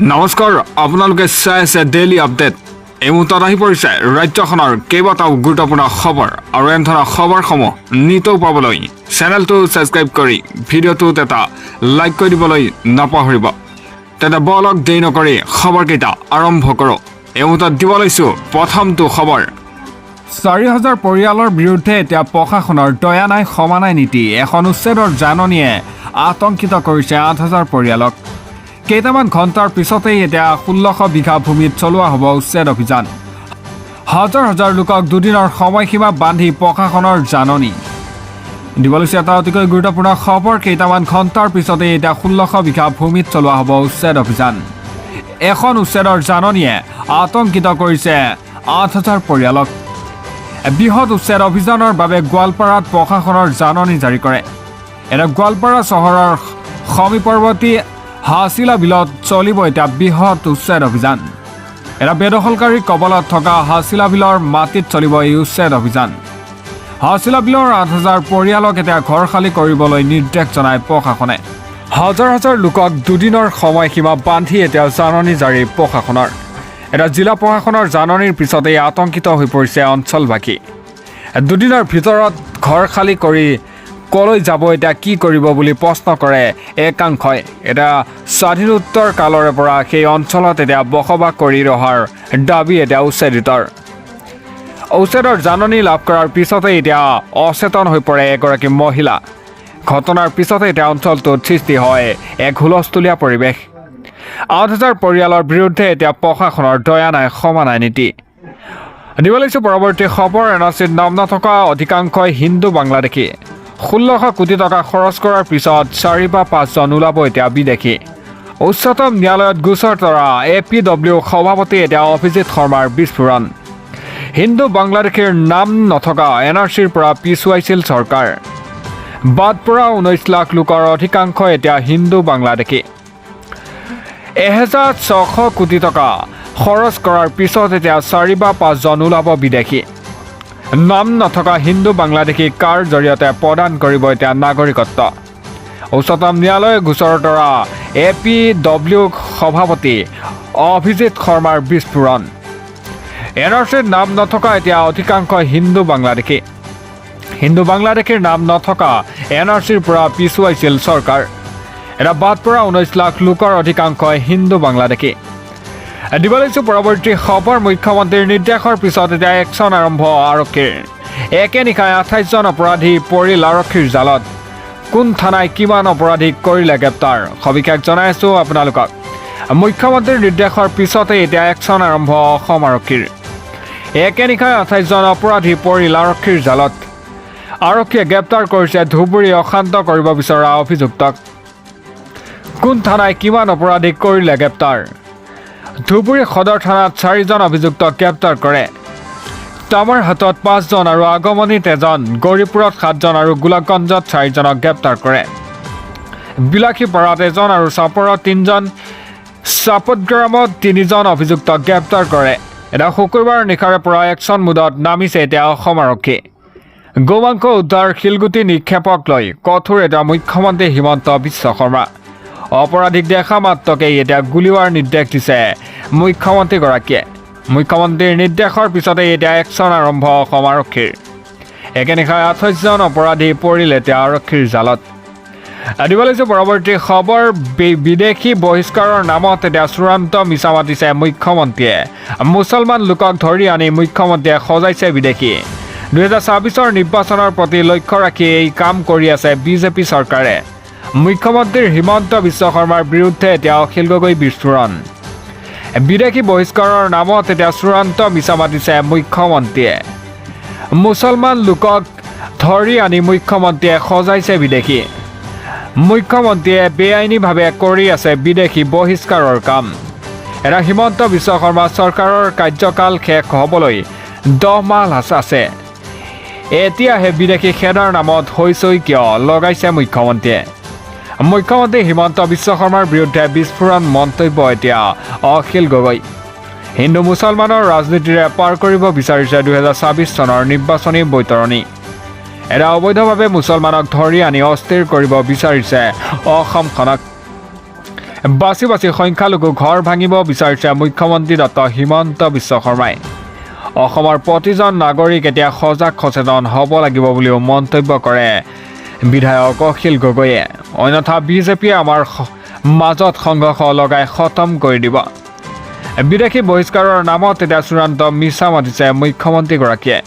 নমস্কাৰ আপোনালোকে চাই আছে ডেইলি আপডেট এই মুহূৰ্তত আহি পৰিছে ৰাজ্যখনৰ কেইবাটাও গুৰুত্বপূৰ্ণ খবৰ আৰু এনে ধৰণৰ খবৰসমূহ নিতৌ পাবলৈ চেনেলটো ছাবস্ক্ৰাইব কৰি ভিডিঅ'টোত এটা লাইক কৰি দিবলৈ নাপাহৰিব তেনে বলক দেৰি নকৰি খবৰকেইটা আৰম্ভ কৰোঁ এই মুহূৰ্তত দিব লৈছোঁ প্ৰথমটো খবৰ ৪,০০০ পৰিয়ালৰ বিৰুদ্ধে এতিয়া প্ৰশাসনৰ দয়া নাই ক্ষমা নাই নীতি এখন উচ্ছেদৰ জাননীয়ে আতংকিত কৰিছে ৮,০০০ পৰিয়ালক কেইটামান ঘণ্টাৰ পিছতেই এতিয়া ১৬০০ বিঘা ভূমিত চলোৱা হ'ব উচ্ছেদ অভিযান হাজাৰ হাজাৰ লোকক দুদিনৰ সময়সীমা বান্ধি প্ৰশাসনৰ জাননী দিব লৈছে এটা অতিকৈ গুৰুত্বপূৰ্ণ খবৰ কেইটামান ঘণ্টাৰ পিছতেই এতিয়া ১৬০০ বিঘা ভূমিত চলোৱা হ'ব উচ্ছেদ অভিযান এখন উচ্ছেদৰ জাননীয়ে আতংকিত কৰিছে ৮,০০০ পৰিয়ালক বৃহৎ উচ্ছেদ অভিযানৰ বাবে গোৱালপাৰাত প্ৰশাসনৰ জাননী জাৰি কৰে এনে গোৱালপাৰা চহৰৰ সমীপৱৰ্তী হাছিলা বিলত চলিব এতিয়া বৃহৎ উচ্ছেদ অভিযান এটা বেদখলকাৰী কবলত থকা হাছিলা বিলৰ মাটিত চলিব এই উচ্ছেদ অভিযান হাছিলা বিলৰ ৮,০০০ পৰিয়ালক এতিয়া ঘৰ খালী কৰিবলৈ নিৰ্দেশ জনায় প্ৰশাসনে হাজাৰ হাজাৰ লোকক দুদিনৰ সময়সীমা বান্ধি এতিয়া জাননী জাৰি প্ৰশাসনৰ এটা জিলা প্ৰশাসনৰ জাননীৰ পিছতেই আতংকিত হৈ পৰিছে অঞ্চলবাসী দুদিনৰ ভিতৰত ঘৰ খালী কৰি কলৈ যাব এতিয়া কি কৰিব বুলি প্ৰশ্ন কৰে একাংশই এটা স্বাধীনোত্তৰ কালৰে পৰা সেই অঞ্চলত এতিয়া বসবাস কৰি ৰহাৰ দাবী এতিয়া উচ্ছেদৰ জাননী লাভ কৰাৰ পিছতে এতিয়া অচেতন হৈ পৰে এগৰাকী মহিলা ঘটনাৰ পিছতে এতিয়া অঞ্চলটোত সৃষ্টি হয় এক হুলস্থুলীয়া পৰিৱেশ ৮,০০০ পৰিয়ালৰ বিৰুদ্ধে এতিয়া প্ৰশাসনৰ দয়া নাই ক্ষমা নাই নীতি দিব লৈছোঁ পৰৱৰ্তী খবৰ এনআৰচিত নাম নথকা অধিকাংশই হিন্দু বাংলাদেশী ১৬০০ কোটি টকা খৰচ কৰাৰ পিছত ৪ বা ৫ জন ওলাব এতিয়া বিদেশী উচ্চতম ন্যায়ালয়ত গোচৰ তৰা APW সভাপতি এতিয়া অভিজিৎ শৰ্মাৰ বিস্ফোৰণ হিন্দু বাংলাদেশীৰ নাম নথকা এনআৰচিৰ পৰা পিছুৱাইছিল চৰকাৰ বাদ পৰা ১৯ লাখ লোকৰ অধিকাংশ এতিয়া হিন্দু বাংলাদেশী ১,৬০০ কোটি টকা খৰচ কৰাৰ পিছত এতিয়া ৪ বা ৫ জন ওলাব বিদেশী নাম নথকা হিন্দু বাংলাদেশী কাৰ জৰিয়তে প্ৰদান কৰিব এতিয়া নাগৰিকত্ব উচ্চতম ন্যায়ালয়ে গোচৰ তৰা APW সভাপতি অভিজিৎ শৰ্মাৰ বিস্ফোৰণ এনআৰচিৰ নাম নথকা এতিয়া অধিকাংশ হিন্দু বাংলাদেশীৰ নাম নথকা এনআৰচিৰ পৰা পিছুৱাইছিল চৰকাৰ এটা বাদ পৰা ১৯ লাখ লোকৰ অধিকাংশ হিন্দু বাংলাদেশী দিব লৈছোঁ পৰৱৰ্তী খবৰ মুখ্যমন্ত্ৰীৰ নিৰ্দেশৰ পিছত এতিয়া একশ্যন আৰম্ভ আৰক্ষীৰ একে নিশাই ২৮ জন অপৰাধী পৰিল আৰক্ষীৰ জালত কোন থানাই কিমান অপৰাধীক কৰিলে গ্ৰেপ্তাৰ সবিশেষ জনাই আছোঁ আপোনালোকক মুখ্যমন্ত্ৰীৰ নিৰ্দেশৰ পিছতে এতিয়া একশ্যন আৰম্ভ অসম আৰক্ষীৰ একে নিশাই ২৮ জন অপৰাধী পৰিল আৰক্ষীৰ জালত আৰক্ষীয়ে গ্ৰেপ্তাৰ কৰিছে ধুবুৰী অশান্ত কৰিব বিচৰা অভিযুক্তক কোন থানাই কিমান অপৰাধীক কৰিলে গ্ৰেপ্তাৰ ধুবুৰী সদৰ থানাত ৪ জন অভিযুক্তক গ্ৰেপ্তাৰ কৰে তামাৰহাটত ৫ জন আৰু আগমনীত ১ জন গৌৰীপুৰত ৭ জন আৰু গোলাপগঞ্জত ৪ জনক গ্ৰেপ্তাৰ কৰে বিলাসীপাৰাত ১ জন আৰু চাপৰত ৩ জন চাপতগ্ৰামত ৩ জন অভিযুক্তক গ্ৰেপ্তাৰ কৰে এটা শুকুৰবাৰ নিশাৰে পৰা একশ্যন মুডত নামিছে এতিয়া অসম আৰক্ষী গোমাংস উদ্ধাৰ শিলগুটি নিক্ষেপক লৈ কঠোৰ এটা মুখ্যমন্ত্ৰী হিমন্ত বিশ্ব শৰ্মা অপৰাধীক দেখা মাত্ৰকেই এতিয়া গুলীওৱাৰ নিৰ্দেশ দিছে মুখ্যমন্ত্ৰীগৰাকীয়ে মুখ্যমন্ত্ৰীৰ নিৰ্দেশৰ পিছতে এতিয়া একশ্যন আৰম্ভ অসম আৰক্ষীৰ একে নিশাই ২৮ জন অপৰাধী পৰিল এতিয়া আৰক্ষীৰ জালত দিব লৈছোঁ পৰৱৰ্তী খবৰ বিদেশী বহিষ্কাৰৰ নামত এতিয়া চূড়ান্ত মিছা মাতিছে মুখ্যমন্ত্ৰীয়ে মুছলমান লোকক ধৰি আনি মুখ্যমন্ত্ৰীয়ে সজাইছে বিদেশী ২০২৬ৰ নিৰ্বাচনৰ প্ৰতি লক্ষ্য ৰাখি এই কাম কৰি আছে বিজেপি চৰকাৰে মুখ্যমন্ত্ৰী হিমন্ত বিশ্ব শৰ্মাৰ বিৰুদ্ধে এতিয়া অখিল গগৈ বিস্ফোৰণ বিদেশী বহিষ্কাৰৰ নামত এতিয়া চূড়ান্ত মিছা মাতিছে মুখ্যমন্ত্ৰীয়ে মুছলমান লোকক ধৰি আনি মুখ্যমন্ত্ৰীয়ে সজাইছে বিদেশী মুখ্যমন্ত্ৰীয়ে বেআইনীভাৱে কৰি আছে বিদেশী বহিষ্কাৰৰ কাম এটা হিমন্ত বিশ্ব শৰ্মা চৰকাৰৰ কাৰ্যকাল শেষ হ'বলৈ 10 মাহ আছে এতিয়াহে বিদেশী খেদাৰ নামত হৈছই কিয় লগাইছে মুখ্যমন্ত্ৰী হিমন্ত বিশ্ব শৰ্মাৰ বিৰুদ্ধে বিস্ফোৰণ মন্তব্য এতিয়া অখিল গগৈ হিন্দু মুছলমানৰ ৰাজনীতিৰে পাৰ কৰিব বিচাৰিছে ২০২৬ চনৰ নিৰ্বাচনী বৈতৰণি এটা অবৈধভাৱে মুছলমানক ধৰি আনি অস্থিৰ কৰিব বিচাৰিছে অসমখনক বাছি বাছি সংখ্যালঘু ঘৰ ভাঙিব বিচাৰিছে মুখ্যমন্ত্ৰী ডক্টৰ হিমন্ত বিশ্ব শৰ্মাই অসমৰ প্ৰতিজন নাগৰিক এতিয়া সজাগ সচেতন হ'ব লাগিব বুলিও মন্তব্য কৰে বিধায়ক অখিল গগৈয়ে অন্যথা বিজেপিয়ে আমাৰ মাজত সংঘৰ্ষ লগাই খতম কৰি দিব বিদেশী বহিষ্কাৰৰ নামত এতিয়া চূড়ান্ত মিছা মাতিছে মুখ্যমন্ত্ৰীগৰাকীয়ে